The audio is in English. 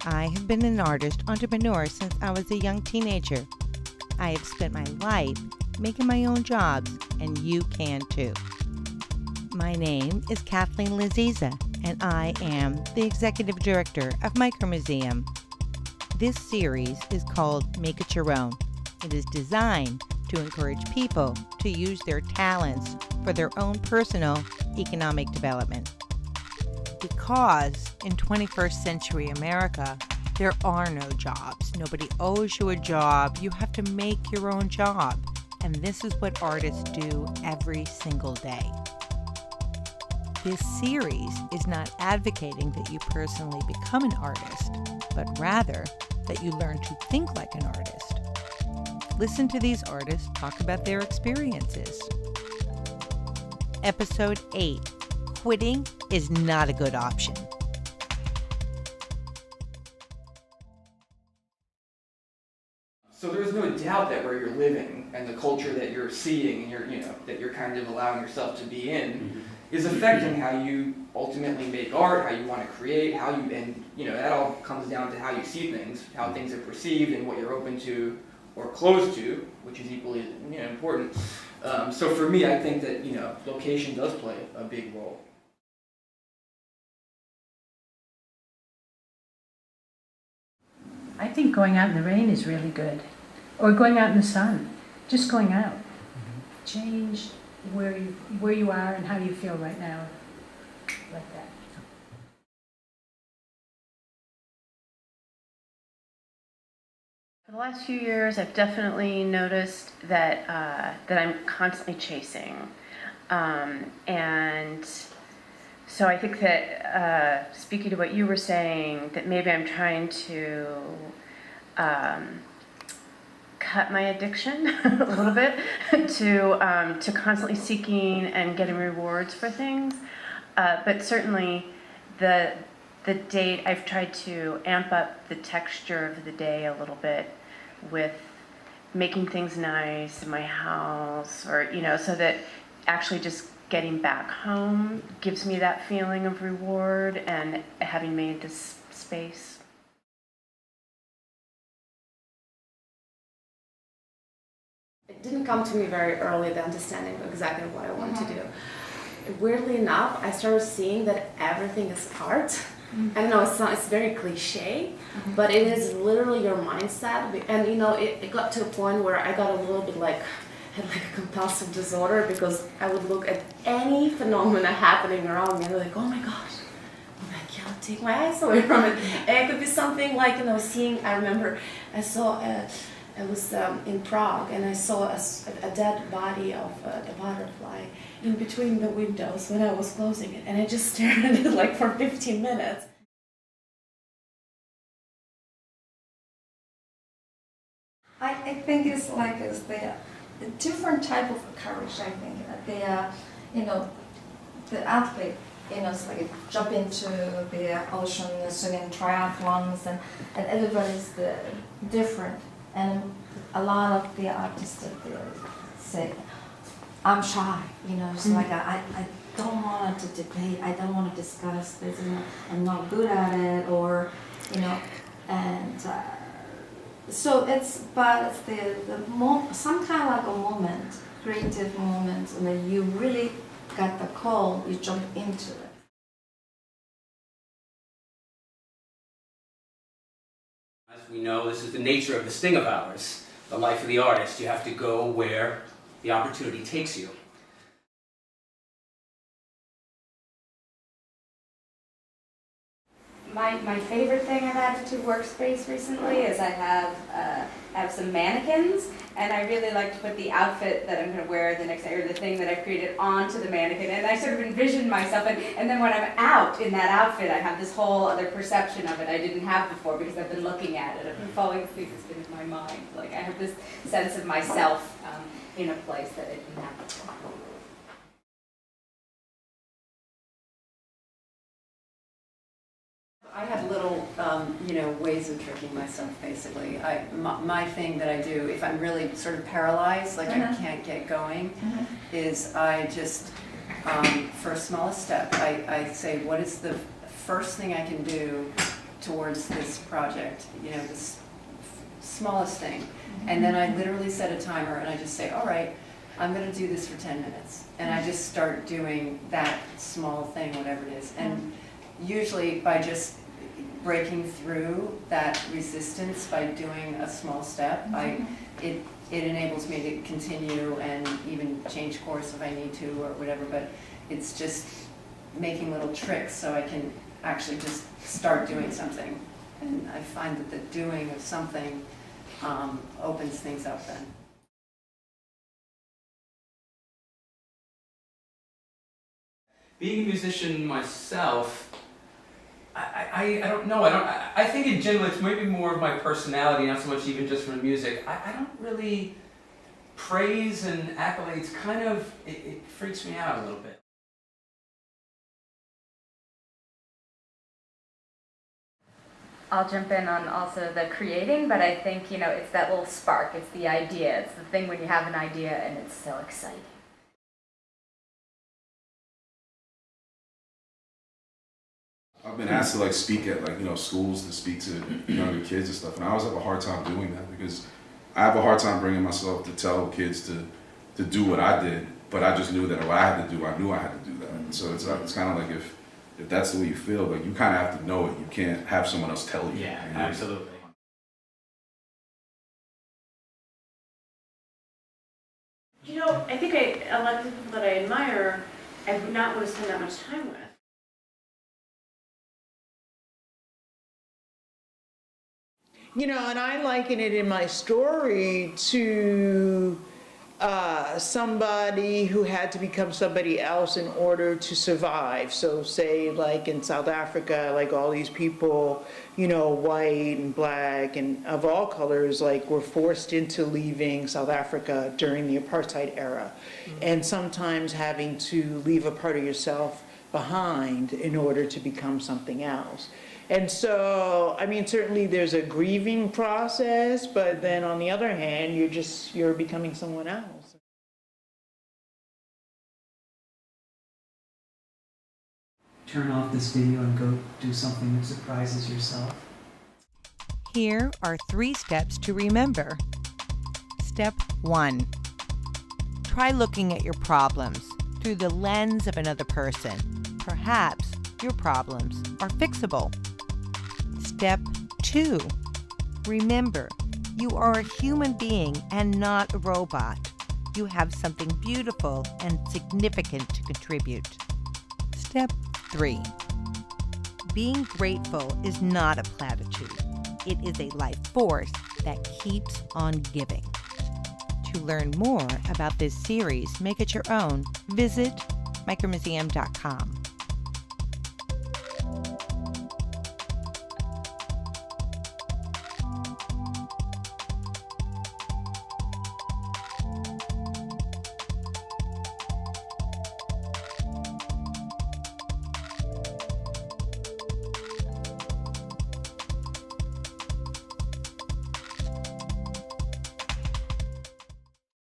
I have been an artist entrepreneur since I was a young teenager. I have spent my life making my own jobs, and you can too. My name is Kathleen Laziza, and I am the Executive Director of Micromuseum. This series is called Make It Your Own. It is designed to encourage people to use their talents for their own personal economic development. Because in 21st century America, there are no jobs. Nobody owes you a job. You have to make your own job. And this is what artists do every single day. This series is not advocating that you personally become an artist, but rather that you learn to think like an artist. Listen to these artists talk about their experiences. Episode 8. Quitting is not a good option. So there's no doubt that where you're living and the culture that you're seeing and that you're kind of allowing yourself to be in is affecting how you ultimately make art, how you want to create, that all comes down to how you see things, how things are perceived and what you're open to or closed to, which is equally important. So for me, I think that location does play a big role. I think going out in the rain is really good. Or going out in the sun. Just going out. Change where you are and how you feel right now. Like that. For the last few years, I've definitely noticed that that I'm constantly chasing. And so I think that, speaking to what you were saying, that maybe I'm trying to cut my addiction a little bit to constantly seeking and getting rewards for things. But certainly the date, I've tried to amp up the texture of the day a little bit with making things nice in my house, or so that actually just getting back home gives me that feeling of reward and having made this space. It didn't come to me very early, the understanding of exactly what I want to do. Weirdly enough, I started seeing that everything is art. I don't know, it's very cliche, but it is literally your mindset. And it got to a point where I got a little bit had a compulsive disorder, because I would look at any phenomena happening around me and be like, oh my gosh, I can't take my eyes away from it. And it could be something like, I remember I saw, I was in Prague, and I saw a dead body of the butterfly in between the windows when I was closing it, and I just stared at it for 15 minutes. I think it's the different type of courage. I think the athlete, it's jump into the ocean, swimming triathlons, and everybody's different. And a lot of the artists that they say, I'm shy, it's I don't want to debate, I don't want to discuss this, I'm not good at it, or, and so it's some kind of a moment, creative moment, and then you really got the call, you jump into it. As we know, this is the nature of this thing of ours, the life of the artist. You have to go where the opportunity takes you. My favorite thing I've added to Workspace recently is I have some mannequins, and I really like to put the outfit that I'm going to wear the next day, or the thing that I've created, onto the mannequin, and I sort of envision myself, and then when I'm out in that outfit, I have this whole other perception of it I didn't have before, because I've been looking at it, I've been falling asleep, it's been in my mind. I have this sense of myself in a place that I didn't have before. I have little, ways of tricking myself, basically. My thing that I do, if I'm really sort of paralyzed, I can't get going, is I just, for a smallest step, I say, what is the first thing I can do towards this project, you know, this smallest thing. And then I literally set a timer and I just say, all right, I'm gonna do this for 10 minutes. And I just start doing that small thing, whatever it is. And usually by just breaking through that resistance by doing a small step, it enables me to continue and even change course if I need to or whatever, but it's just making little tricks so I can actually just start doing something. And I find that the doing of something opens things up then. Being a musician myself, I don't know. I think in general it's maybe more of my personality, not so much even just from music. I don't really praise and accolades. Kind of it freaks me out a little bit. I'll jump in on also the creating, but I think, you know, it's that little spark, it's the idea, it's the thing when you have an idea and it's so exciting. I've been asked to like speak at like, you know, schools to speak to younger kids and stuff, and I always have a hard time doing that because I have a hard time bringing myself to tell kids to do what I did, but I just knew that what I had to do, I knew I had to do that. And so it's kind of like if that's the way you feel, but you kind of have to know it. You can't have someone else tell you. Yeah, you know? absolutely. You know, I think a lot of people that I admire, I would not want to spend that much time with. You know, and I liken it in my story to somebody who had to become somebody else in order to survive. So say like in South Africa, like all these people, you know, white and black and of all colors, like were forced into leaving South Africa during the apartheid era. And sometimes having to leave a part of yourself behind in order to become something else. And so, I mean, certainly there's a grieving process, but then on the other hand, you're becoming someone else. Turn off this video and go do something that surprises yourself. Here are 3 steps to remember. Step 1. Try looking at your problems through the lens of another person. Perhaps your problems are fixable. Step 2. Remember, you are a human being and not a robot. You have something beautiful and significant to contribute. Step 3. Being grateful is not a platitude. It is a life force that keeps on giving. To learn more about this series, make it your own, visit micromuseum.com.